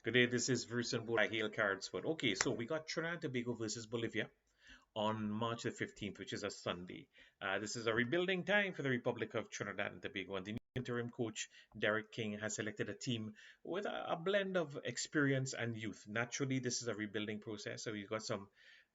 Good day, this is Verson Bull. I hail Carib-Sport. Okay, so we got Trinidad Tobago versus Bolivia on March the 15th, which is a Sunday. This is a rebuilding time for the Republic of Trinidad and Tobago, and the new interim coach, Derek King, has selected a team with a blend of experience and youth. Naturally, this is a rebuilding process, so we've got some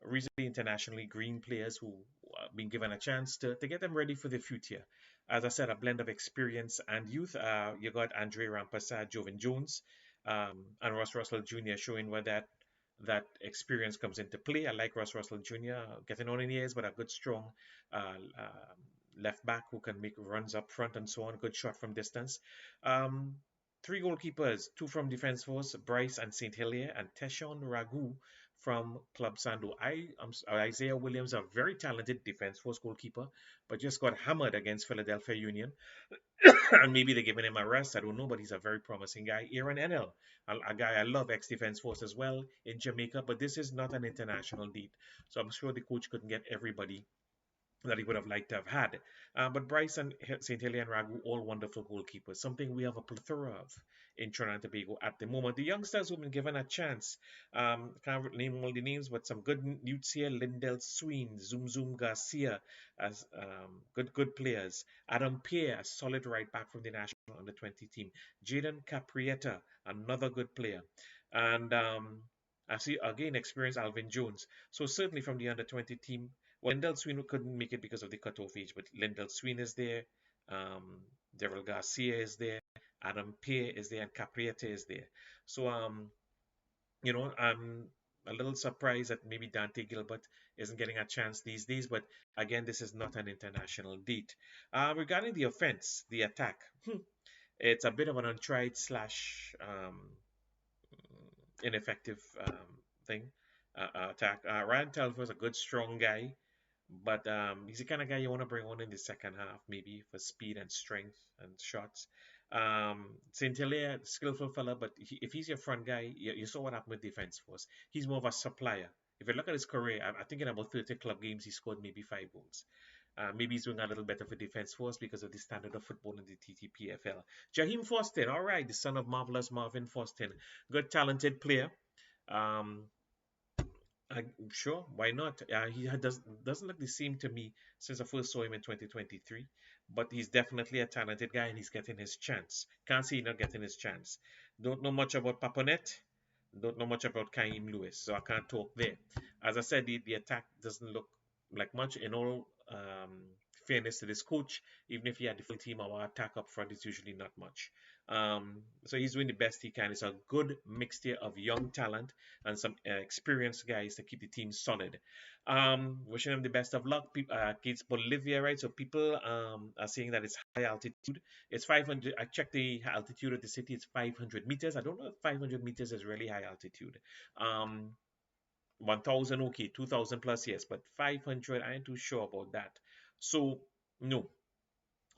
reasonably internationally green players who have been given a chance to get them ready for the future. As I said, a blend of experience and youth. You got Andre Rampasa, Joven Jones, and Russlell Jr. showing where that experience comes into play. I like Russlell Jr. Getting on in years, but a good, strong left back who can make runs up front and so on. Good shot from distance. Um, Three goalkeepers, two from Defence Force, Bryce and St. Helier, and Teshon Ragu from Club Sando. Isaiah Williams, a very talented Defence Force goalkeeper, but just got hammered against Philadelphia Union. And maybe they're giving him a rest. I don't know, but he's a very promising guy. Aaron Enel, a guy I love, ex-Defence Force as well in Jamaica, but this is not an international deed. So I'm sure the coach couldn't get everybody that he would have liked to have had. But Bryce and St. Helier and Ragu, all wonderful goalkeepers, something we have a plethora of in Trinidad and Tobago at the moment. The youngsters who've been given a chance, can't name all the names, but some good youths here: Lindell, Sween, Zoom Zoom, Garcia, as good players. Adam Pierre, a solid right back from the national under 20 team. Jaydon Caprieta, another good player. And I see again experienced Alvin Jones. So certainly from the under 20 team, well, Lindell Sween couldn't make it because of the cutoff age, but Lindell Sween is there. Um, Derell Garcia is there. Adam Pierre is there, and Caprieta is there. So, I'm a little surprised that maybe Dante Gilbert isn't getting a chance these days. But again, this is not an international date. Regarding the offense, the attack, it's a bit of an untried slash ineffective thing attack. Ryan Telfer is a good, strong guy. But he's the kind of guy you want to bring on in the second half, maybe for speed and strength and shots. St. Hilaire, skillful fella, but if he's your front guy, you saw what happened with Defence Force. He's more of a supplier. If you look at his career, I'm thinking about 30 club games, he scored maybe 5 goals. Maybe he's doing a little better for Defence Force because of the standard of football in the TTPFL. Jaheim Fostin, all right, the son of marvelous Marvin Fostin, good talented player. Um, sure, why not? Doesn't look the same to me since I first saw him in 2023, but he's definitely a talented guy and he's getting his chance. Can't see not getting his chance. Don't know much about Paponet. Don't know much about Kaim Lewis, so I can't talk there. As I said, the attack doesn't look like much in all fairness to this coach. Even if he had the full team, our attack up front is usually not much. So he's doing the best he can. It's a good mixture of young talent and some experienced guys to keep the team solid. Wishing him the best of luck against Bolivia, right? So people are saying that it's high altitude. It's 500. I checked the altitude of the city. It's 500 meters. I don't know if 500 meters is really high altitude. 1,000, okay, 2,000 plus, yes, but 500, I ain't too sure about that. So, no,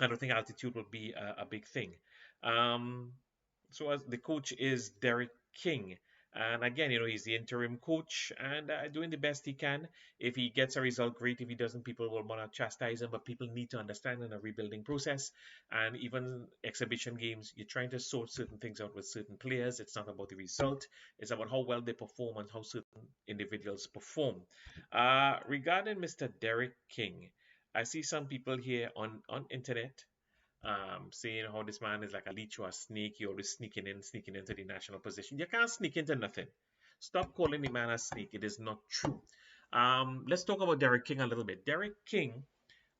I don't think altitude will be a big thing. So as the coach is Derek King. And again, he's the interim coach and doing the best he can. If he gets a result, great. If he doesn't, people will want to chastise him. But people need to understand in a rebuilding process and even exhibition games, you're trying to sort certain things out with certain players. It's not about the result. It's about how well they perform and how certain individuals perform. Regarding Mr. Derek King, I see some people here on internet saying how this man is like a leech or a snake. You're always sneaking into the national position. You can't sneak into nothing. Stop calling the man a snake. It is not true. Let's talk about Derek King a little bit. Derek King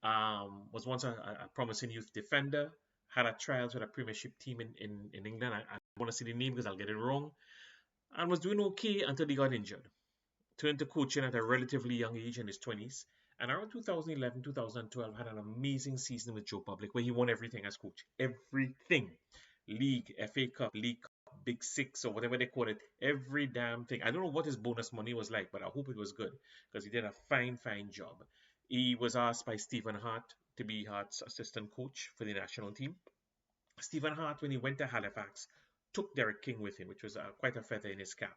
was once a promising youth defender, had a trials with a premiership team in England. I want to see the name because I'll get it wrong. And was doing okay until he got injured. Turned to coaching at a relatively young age in his 20s. And around 2011, 2012, had an amazing season with Joe Public where he won everything as coach. Everything. League, FA Cup, League Cup, Big Six, or whatever they call it. Every damn thing. I don't know what his bonus money was like, but I hope it was good because he did a fine, fine job. He was asked by Stephen Hart to be Hart's assistant coach for the national team. Stephen Hart, when he went to Halifax, took Derek King with him, which was quite a feather in his cap.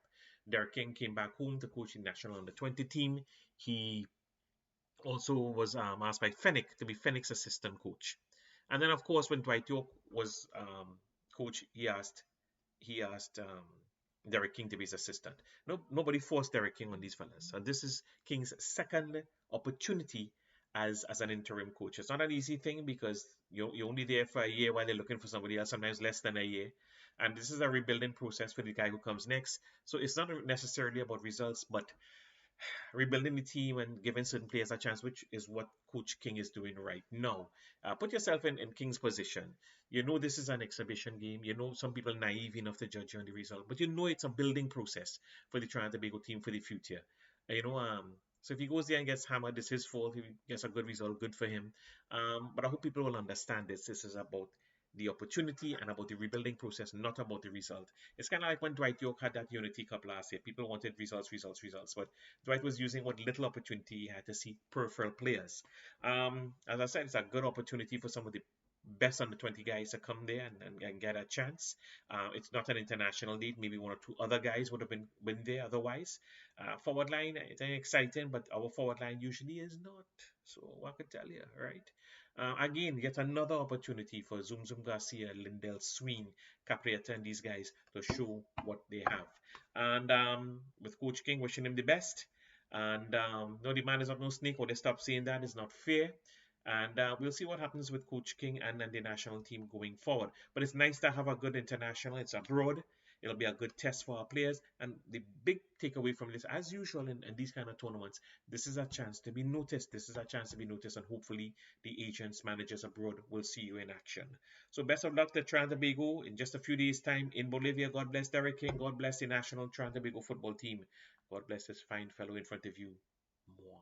Derek King came back home to coach the national under 20 team. He also was asked by Fenwick to be Fenwick's assistant coach. And then, of course, when Dwight York was coach, he asked Derek King to be his assistant. No, nobody forced Derek King on these fellas. And this is King's second opportunity as an interim coach. It's not an easy thing because you're only there for a year while they're looking for somebody else, sometimes less than a year. And this is a rebuilding process for the guy who comes next. So it's not necessarily about results, but rebuilding the team and giving certain players a chance, which is what Coach King is doing right now. Put yourself in King's position. You know this is an exhibition game. You know some people naive enough to judge you on the result, but you know it's a building process for the Trinidad Tobago team for the future. You know, so if he goes there and gets hammered, it's his fault. If he gets a good result, good for him. But I hope people will understand this. This is about the opportunity and about the rebuilding process, not about the result. It's kind of like when Dwight York had that Unity Cup last year. People wanted results, results, results. But Dwight was using what little opportunity he had to see peripheral players. As I said, it's a good opportunity for some of the best under 20 guys to come there and get a chance. It's not an international league. Maybe one or two other guys would have been there otherwise. Forward line, it's exciting, but our forward line usually is not. So what could tell you, right? Again, yet another opportunity for Zoom Garcia, Lindell, Sween, Caprieta, and these guys to show what they have. And with Coach King, wishing him the best. And no, the man is not no snake. Or they stop saying that is not fair. And we'll see what happens with Coach King and the national team going forward. But it's nice to have a good international. It's abroad. It'll be a good test for our players. And the big takeaway from this, as usual in these kind of tournaments, this is a chance to be noticed. This is a chance to be noticed. And hopefully the agents, managers abroad will see you in action. So best of luck to Trinidad Tobago in just a few days' time in Bolivia. God bless Derek King. God bless the national Trinidad Tobago football team. God bless this fine fellow in front of you. Mwah.